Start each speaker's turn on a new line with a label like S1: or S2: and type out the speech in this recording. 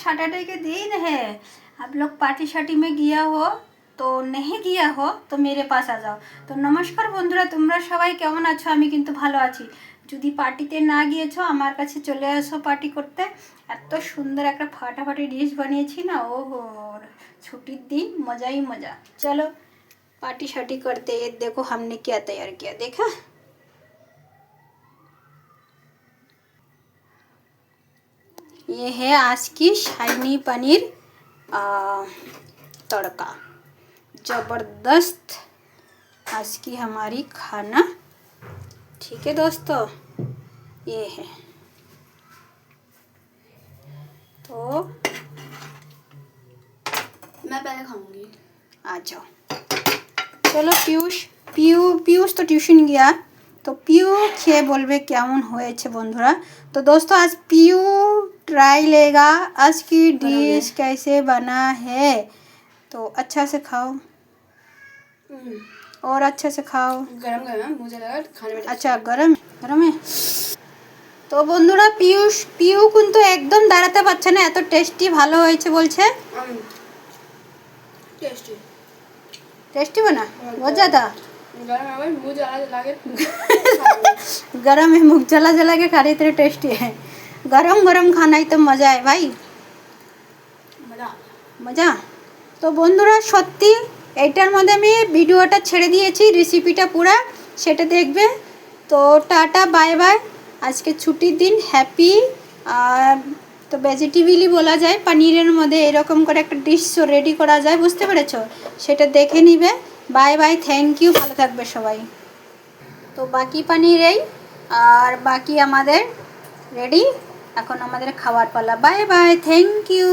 S1: Saturday के दिन है। आप लोग पार्टी शार्टी में गया हो तो नहीं गया हो तो मेरे पास आ जाओ। तो नमस्कार बंधुरा, তোমরা সবাই কেমন আছো? আমি কিন্তু ভালো আছি। যদি পার্টিতে না গিয়েছো আমার কাছে চলে আসো পার্টি করতে। এত সুন্দর একটা ফাটাফাটি ডিশ বানিয়েছি না, ওহো, ছুটির दिन मज़ा ही मज़ा। चलो पार्टी शार्टी करते हैं। देखो हमने क्या तैयार किया, देखा? ये है आज की शाइनी पनीर तड़का। ज़बरदस्त आज की हमारी खाना। ठीक है दोस्तों, ये है। तो
S2: मैं पहले खाऊंगी।
S1: आ जाओ। चलो पीयूष तो ट्यूशन गया, तो पियू খেয়ে বলবে কেমন হয়েছে বন্ধুরা। तो दोस्तों आज पियू ट्राई लेगा आज की डिश कैसे बना है। तो अच्छा से खाओ और अच्छे से खाओ।
S2: गरम गरम है, मुझे लगा खाने में।
S1: अच्छा गरम है। তো বন্ধুরা পিউ কিন্তু একদম দাঁড়াতে পারছে না, এত টেস্টি ভালো হয়েছে বলছে।
S2: टेस्टी
S1: टेस्टी बना बहुत ज़्यादा।
S2: गरम है भाई, मुंह जला जला के
S1: गरम है, मुख जला जला के खा रही, तेरे टेस्टी है। गरम गरम खाना ही तो मज़ा है भाई, मज़ा। তো বন্ধুরা সত্যি এইটার মধ্যে আমি ভিডিওটা ছেড়ে দিয়েছি, রেসিপিটা পুরা সেটা দেখবে। তো টাটা বাই বাই। আজকে ছুটির দিন, হ্যাপি। তো ভেজিটেবলই বলা যায়, পনিরের মধ্যে এরকম করে একটা ডিশ রেডি করা যায়, বুঝতে পেরেছো? সেটা দেখে নিবে। বাই বাই, থ্যাংক ইউ, ভালো থাকবে সবাই। তো বাকি পনির এই আর বাকি আমাদের রেডি, এখন আমাদের খাওয়ার পালা। Bye bye, thank you.